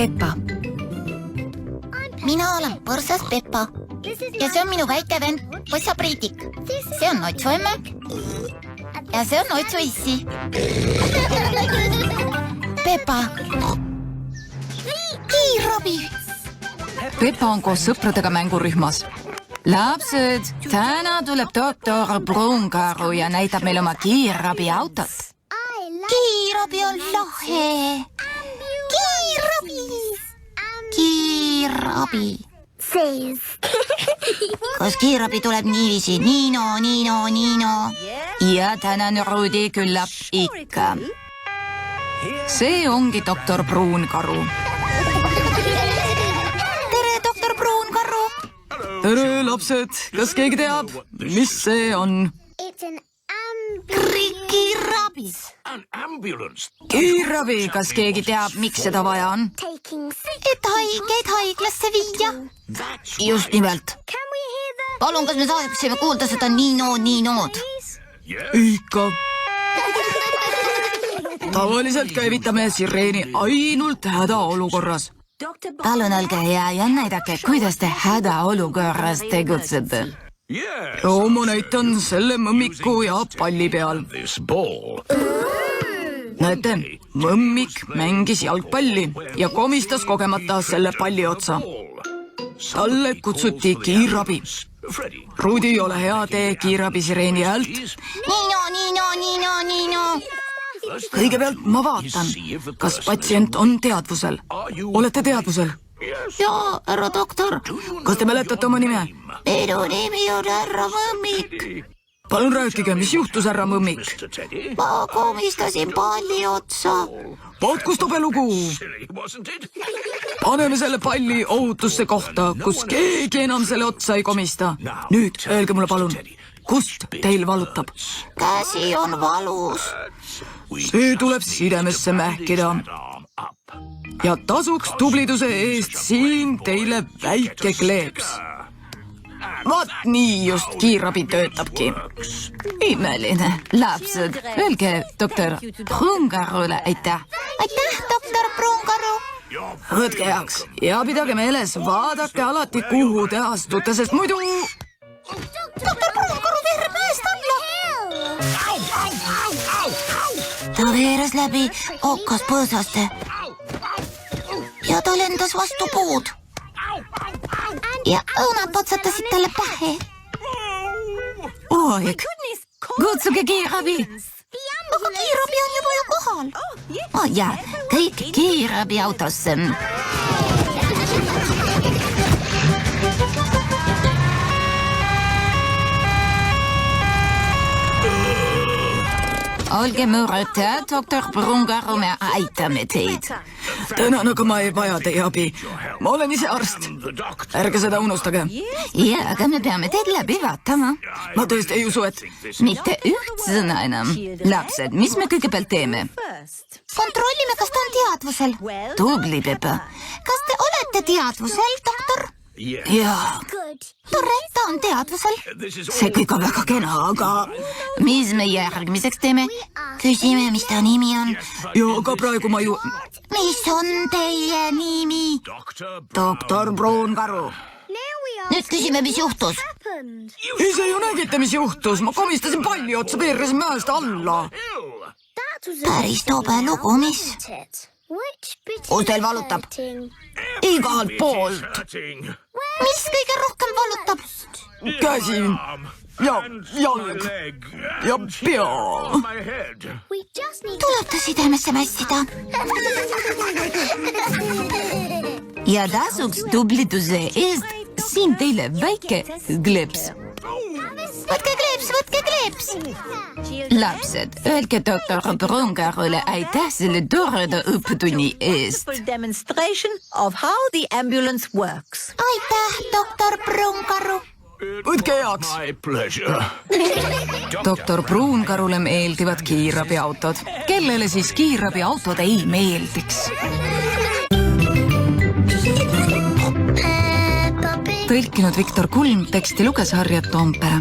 Peppa. Mina olen põrsas Peppa ja see on minu väike vend Põssa Priidik. See on Otsu emme ja see on Otsu issi. Peppa. Kiirabi. Peppa on koos sõpradega mängurühmas. Lapsed, täna tuleb doktor Pruunkaru ja näitab meil oma kiirabiautot. Kiirabi on lahe. Kiirabi. Kiirabi. Kas kiirabi tuleb niiviisi? Niino. Ja tänane Rudi küllap ikka. See ongi doktor Pruunkaru. Tere, doktor Pruunkaru. Tere, lapsed. Kas keegi teab, mis see on? Kiirabi. Kiirabi, kas keegi teab, miks seda vaja on? Et haigeid haiglasse viia. Just nimelt. Palun, kas me saaksime kuulda seda Niinod? Ikka. Tavaliselt käivitame sireeni ainult hädaolukorras. Palun olge hea ja näidake, kuidas te hädaolukorras tegutsete. Ma näitan selle mõmmiku ja palli peal. Näete, mõmmik mängis jalgpalli ja komistas kogemata selle palli otsa. Talle kutsuti kiirabi. Rudi, ole hea, tee kiirabi sireeni häält. Niino. Kõigepealt ma vaatan, kas patsient on teadvusel. Olete teadvusel? Jaa, härra doktor. Kas te mäletate oma nime? Minu nimi on härra Mõmmik. Palun rääkige, mis juhtus, härra Mõmmik? Ma komistasin palli otsa. Vaat kus tobelugu. Paneme selle palli ohutusse kohta, kus keegi enam selle otsa ei komista. Nüüd öelge mulle palun, kust teil valutab? Käsi on valus. See tuleb sidemesse mähkida. Ja tasuks tubliduse eest siin teile väike kleeps. Vaat nii just kiirabi töötabki. Imeline. Lapsed, öelge doktor Pruunkarule aitäh. Aitäh, doktor Pruunkaru. Võtke heaks ja pidage meeles, vaadake alati, kuhu te astute, sest muidu... Doktor Pruunkaru veereb mäest alla. Ta veeres läbi okkas põõsaste ja ta lendas vastu puud ja õunad otsatasid talle pähe. Oeg, kutsuge kiirabi. Aga kiirabi on juba ju kohal. Ja, kõik kiirabi autosse. Olge mureta, doktor Pruunkaru, me aitame teid. Tänan, aga ma ei vaja teie abi. Ma olen ise arst. Ärge seda unustage. Ja, aga me peame teid läbi vaatama. Ma tõesti ei usu, et... Mitte üht sõna enam. Lapsed, mis me kõigepealt teeme? Kontrollime, kas ta on teadvusel. Tubli, Peppa. Kas te olete teadvusel, doktor? Jaa. Tore, ta on teadvusel. See kõik on väga kena, aga... Mis me järgmiseks teeme? Küsime, mis ta nimi on. Ja, aga praegu ma ju... Mis on teie nimi? Doktor Pruunkaru. Nüüd küsime, mis juhtus. Ise ju nägite, mis juhtus. Ma komistasin palli otsa, veeresin mäest alla. Päris tobe lugu, mis? Kus teil valutab? Igalt poolt. Mis kõige rohkem valutab? Käsi ja jalg ja pea. Tuleb ta sidemesse mässida. Ja tasuks tubliduse eest siin teile väike kleeps. Võtke kleeps. Lapsed, öelge doktor Pruunkarule aitäh selle toreda õppetunni eest. Demonstration of how the ambulance works. Aitäh, doktor Pruunkaru. Võtke heaks. Doktor Pruunkarule meeldivad kiirabiautod. Kellele siis kiirabiautod ei meeldiks? Tõlkinud Viktor Kulm, teksti luges Harriet Toompere.